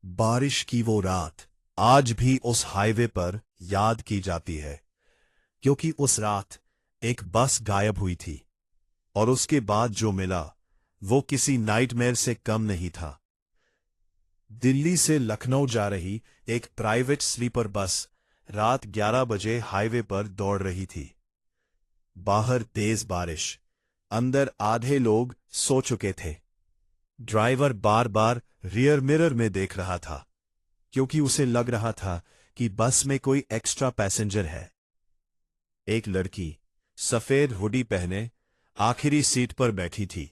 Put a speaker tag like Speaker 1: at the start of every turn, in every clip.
Speaker 1: बारिश की वो रात आज भी उस हाईवे पर याद की जाती है, क्योंकि उस रात एक बस गायब हुई थी और उसके बाद जो मिला वो किसी नाइटमेयर से कम नहीं था। दिल्ली से लखनऊ जा रही एक प्राइवेट स्लीपर बस रात 11 बजे हाईवे पर दौड़ रही थी। बाहर तेज बारिश, अंदर आधे लोग सो चुके थे। ड्राइवर बार बार रियर मिरर में देख रहा था, क्योंकि उसे लग रहा था कि बस में कोई एक्स्ट्रा पैसेंजर है। एक लड़की सफेद हुडी पहने आखिरी सीट पर बैठी थी।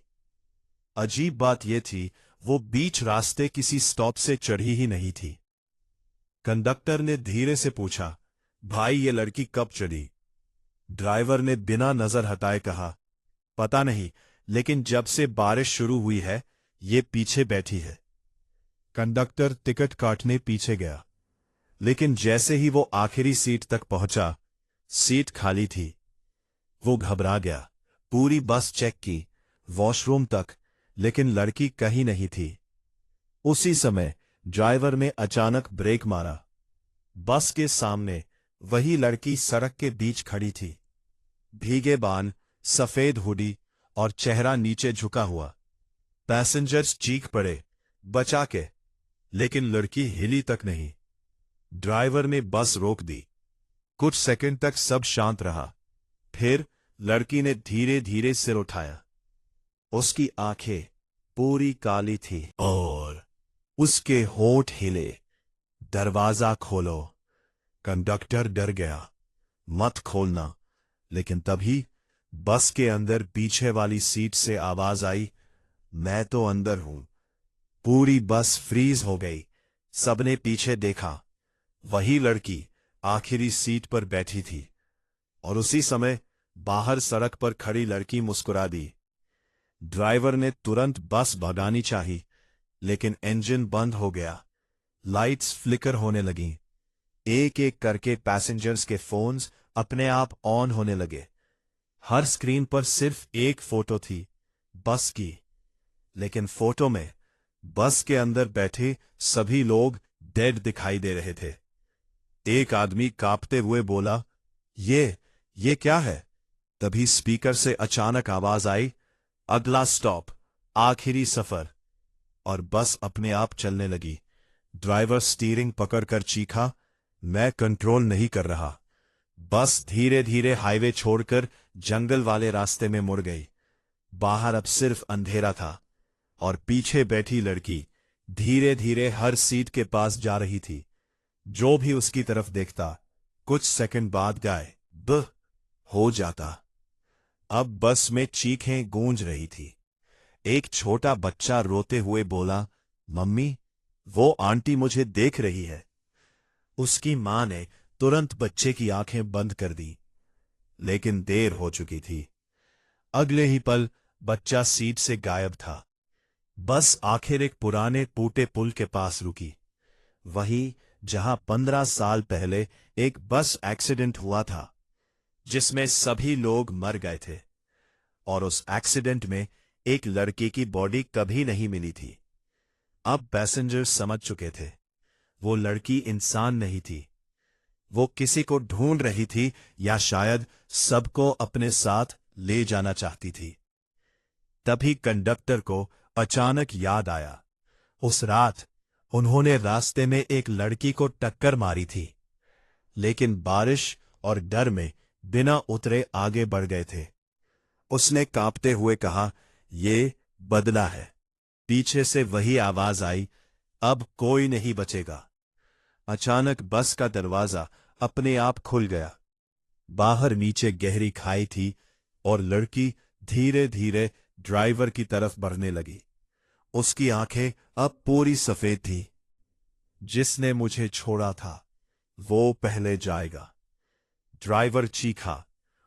Speaker 1: अजीब बात यह थी, वो बीच रास्ते किसी स्टॉप से चढ़ी ही नहीं थी। कंडक्टर ने धीरे से पूछा, भाई ये लड़की कब चढ़ी? ड्राइवर ने बिना नजर हटाए कहा, पता नहीं, लेकिन जब से बारिश शुरू हुई है ये पीछे बैठी है। कंडक्टर टिकट काटने पीछे गया, लेकिन जैसे ही वो आखिरी सीट तक पहुंचा, सीट खाली थी। वो घबरा गया, पूरी बस चेक की, वॉशरूम तक, लेकिन लड़की कहीं नहीं थी। उसी समय ड्राइवर ने अचानक ब्रेक मारा। बस के सामने वही लड़की सड़क के बीच खड़ी थी, भीगे बाल, सफेद हुडी और चेहरा नीचे झुका हुआ। पैसेंजर्स चीख पड़े, बचा के, लेकिन लड़की हिली तक नहीं। ड्राइवर ने बस रोक दी। कुछ सेकंड तक सब शांत रहा। फिर लड़की ने धीरे धीरे सिर उठाया। उसकी आंखें पूरी काली थी और उसके होंठ हिले। दरवाजा खोलो। कंडक्टर डर गया, मत खोलना। लेकिन तभी बस के अंदर पीछे वाली सीट से आवाज आई, मैं तो अंदर हूं। पूरी बस फ्रीज हो गई। सबने पीछे देखा। वही लड़की आखिरी सीट पर बैठी थी। और उसी समय बाहर सड़क पर खड़ी लड़की मुस्कुरा दी। ड्राइवर ने तुरंत बस भगानी चाही, लेकिन इंजन बंद हो गया। लाइट्स फ्लिकर होने लगीं। एक एक करके पैसेंजर्स के फोन्स अपने आप ऑन होने लगे। हर स्क्रीन पर सिर्फ एक फोटो थी, बस की। लेकिन फोटो में बस के अंदर बैठे सभी लोग डेड दिखाई दे रहे थे। एक आदमी कांपते हुए बोला, ये क्या है? तभी स्पीकर से अचानक आवाज आई, अगला स्टॉप, आखिरी सफर। और बस अपने आप चलने लगी। ड्राइवर स्टीयरिंग पकड़कर चीखा, मैं कंट्रोल नहीं कर रहा। बस धीरे धीरे हाईवे छोड़कर जंगल वाले रास्ते में मुड़ गई। बाहर अब सिर्फ अंधेरा था और पीछे बैठी लड़की धीरे धीरे हर सीट के पास जा रही थी। जो भी उसकी तरफ देखता कुछ सेकंड बाद गायब हो जाता। अब बस में चीखें गूंज रही थी। एक छोटा बच्चा रोते हुए बोला, मम्मी, वो आंटी मुझे देख रही है। उसकी मां ने तुरंत बच्चे की आंखें बंद कर दी, लेकिन देर हो चुकी थी। अगले ही पल बच्चा सीट से गायब था। बस आखिर एक पुराने टूटे पुल के पास रुकी, वही जहां 15 साल पहले एक बस एक्सीडेंट हुआ था, जिसमें सभी लोग मर गए थे। और उस एक्सीडेंट में एक लड़की की बॉडी कभी नहीं मिली थी। अब पैसेंजर्स समझ चुके थे, वो लड़की इंसान नहीं थी। वो किसी को ढूंढ रही थी, या शायद सबको अपने साथ ले जाना चाहती थी। तभी कंडक्टर को अचानक याद आया, उस रात उन्होंने रास्ते में एक लड़की को टक्कर मारी थी, लेकिन बारिश और डर में बिना उतरे आगे बढ़ गए थे। उसने कांपते हुए कहा, ये बदला है। पीछे से वही आवाज आई, अब कोई नहीं बचेगा। अचानक बस का दरवाजा अपने आप खुल गया। बाहर नीचे गहरी खाई थी और लड़की धीरे धीरे ड्राइवर की तरफ बढ़ने लगी। उसकी आंखें अब पूरी सफेद थी। जिसने मुझे छोड़ा था वो पहले जाएगा। ड्राइवर चीखा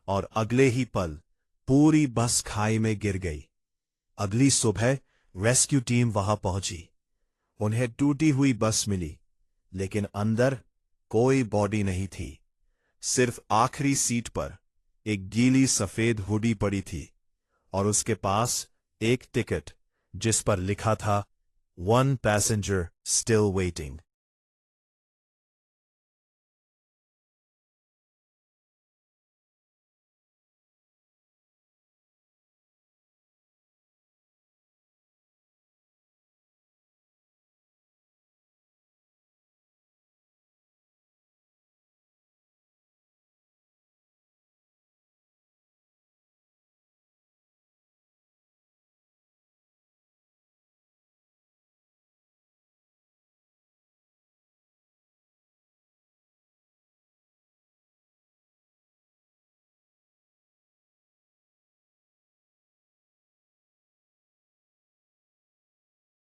Speaker 1: और अगले ही पल पूरी बस खाई में गिर गई। अगली सुबह रेस्क्यू टीम वहां पहुंची। उन्हें टूटी हुई बस मिली, लेकिन अंदर कोई बॉडी नहीं थी। सिर्फ आखिरी सीट पर एक गीली सफेद हुडी पड़ी थी और उसके पास एक टिकट, जिस पर लिखा था, one passenger still waiting.